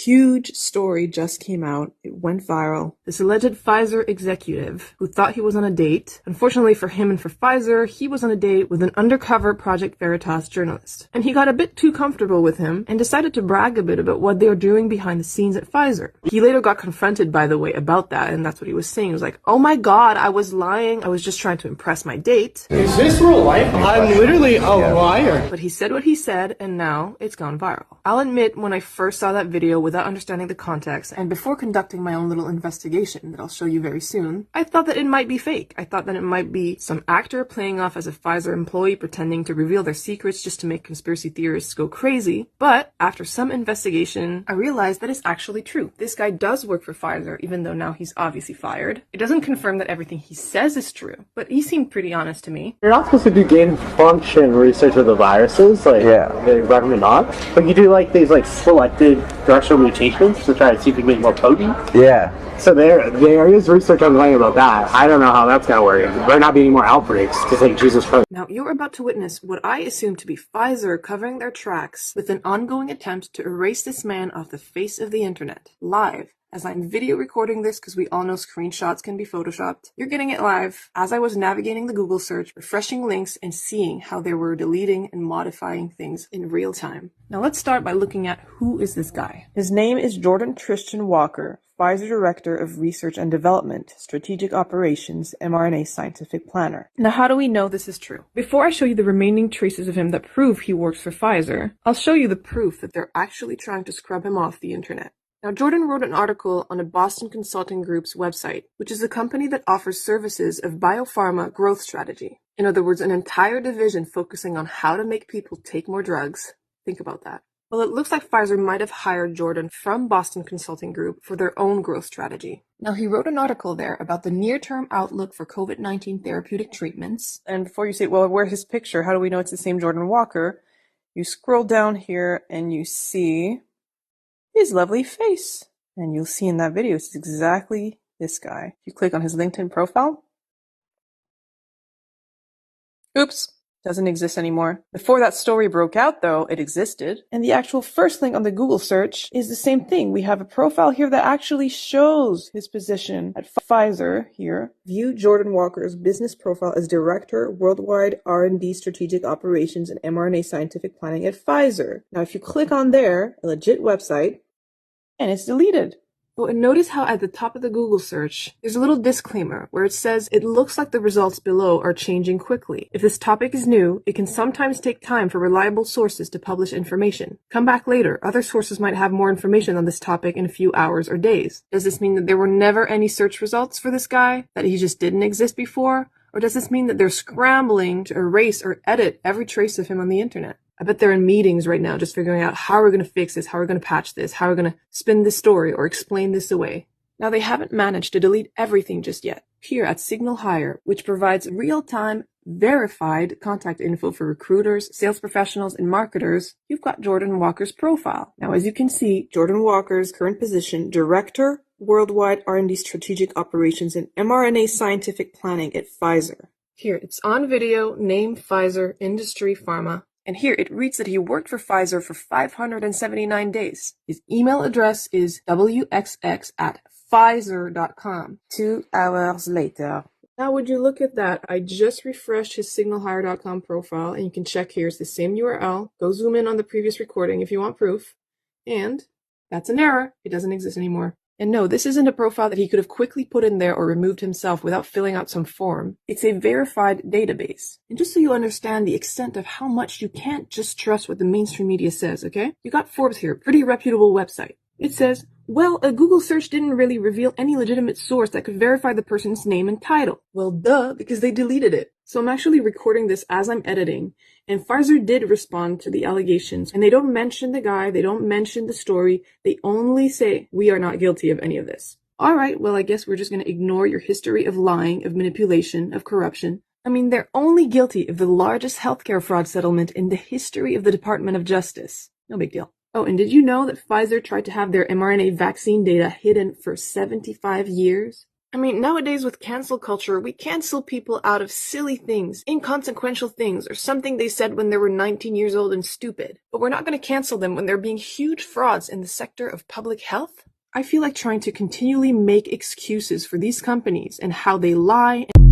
huge story just came out. It went viral. This alleged Pfizer executive who thought he was on a date. Unfortunately for him and for Pfizer, he was on a date with an undercover Project Veritas journalist. And he got a bit too comfortable with him and decided to brag a bit about what they were doing behind the scenes at Pfizer. He later got confronted, by the way, about that, and that's what he was saying. He was like, oh my god, I was lying. I was just trying to impress my date. Is this real life? I'm literally a liar. But he said what he said, and now it's gone viral. I'll admit, when I first saw that video without understanding the context, and before conducting my own little investigation that I'll show you very soon, I thought that it might be fake. I thought that it might be some actor playing off as a Pfizer employee pretending to reveal their secrets just to make conspiracy theorists go crazy. But after some investigation, I realized that it's actually true. This guy does work for Pfizer, even though now he's obviously fired. It doesn't confirm that everything he says is true, but he seemed pretty honest to me. You're not supposed to do gain function research with the viruses, like, they recommend not. But you do, like, these, like, selected directional mutations to try to see if you can make more potent. Yeah. So there is research ongoing about that. I don't know how that's gonna work. There might not be any more outbreaks to take Jesus Christ. Now, you're about to witness what I assume to be Pfizer covering their tracks with an ongoing attempt to erase this man off the face of the internet. Live. As I'm video recording this, because we all know screenshots can be photoshopped, you're getting it live as I was navigating the Google search, refreshing links, and seeing how they were deleting and modifying things in real time. Now let's start by looking at who is this guy. His name is Jordan Tristan Walker, Pfizer Director of Research and Development, Strategic Operations, mRNA Scientific Planner. Now how do we know this is true? Before I show you the remaining traces of him that prove he works for Pfizer, I'll show you the proof that they're actually trying to scrub him off the internet. Now, Jordan wrote an article on a Boston Consulting Group's website, which is a company that offers services of biopharma growth strategy. In other words, an entire division focusing on how to make people take more drugs. Think about that. Well, it looks like Pfizer might have hired Jordan from Boston Consulting Group for their own growth strategy. Now, he wrote an article there about the near-term outlook for COVID-19 therapeutic treatments. And before you say, well, where's his picture? How do we know it's the same Jordan Walker? You scroll down here and you see his lovely face. And you'll see in that video, it's exactly this guy. If you click on his LinkedIn profile, oops, doesn't exist anymore. Before that story broke out though, it existed. And the actual first link on the Google search is the same thing. We have a profile here that actually shows his position at Pfizer here. View Jordan Walker's business profile as Director, Worldwide R&D Strategic Operations and mRNA Scientific Planning at Pfizer. Now if you click on there, a legit website, and it's deleted. Oh, and notice how at the top of the Google search, there's a little disclaimer where it says it looks like the results below are changing quickly. If this topic is new, it can sometimes take time for reliable sources to publish information. Come back later. Other sources might have more information on this topic in a few hours or days. Does this mean that there were never any search results for this guy? That he just didn't exist before? Or does this mean that they're scrambling to erase or edit every trace of him on the internet? I bet they're in meetings right now just figuring out how we're going to fix this, how we're going to patch this, how we're going to spin this story or explain this away. Now, they haven't managed to delete everything just yet. Here at Signal Hire, which provides real-time, verified contact info for recruiters, sales professionals, and marketers, you've got Jordan Walker's profile. Now, as you can see, Jordan Walker's current position, Director, Worldwide R&D Strategic Operations and mRNA Scientific Planning at Pfizer. Here, it's on video, name Pfizer, industry, pharma. And here it reads that he worked for Pfizer for 579 days. His email address is wxx@pfizer.com. 2 hours later. Now, would you look at that? I just refreshed his signalhire.com profile, and you can check here. It's the same URL. Go zoom in on the previous recording if you want proof. And that's an error. It doesn't exist anymore. And no, this isn't a profile that he could have quickly put in there or removed himself without filling out some form. It's a verified database. And just so you understand the extent of how much you can't just trust what the mainstream media says, okay? You got Forbes here, pretty reputable website. It says, well, a Google search didn't really reveal any legitimate source that could verify the person's name and title. Well, duh, because they deleted it. So I'm actually recording this as I'm editing, and Pfizer did respond to the allegations, and they don't mention the guy, they don't mention the story, they only say, we are not guilty of any of this. Alright, well I guess we're just going to ignore your history of lying, of manipulation, of corruption. I mean, they're only guilty of the largest healthcare fraud settlement in the history of the Department of Justice. No big deal. Oh, and did you know that Pfizer tried to have their mRNA vaccine data hidden for 75 years? I mean, nowadays with cancel culture, we cancel people out of silly things, inconsequential things, or something they said when they were 19 years old and stupid. But we're not going to cancel them when they're being huge frauds in the sector of public health. I feel like trying to continually make excuses for these companies and how they lie and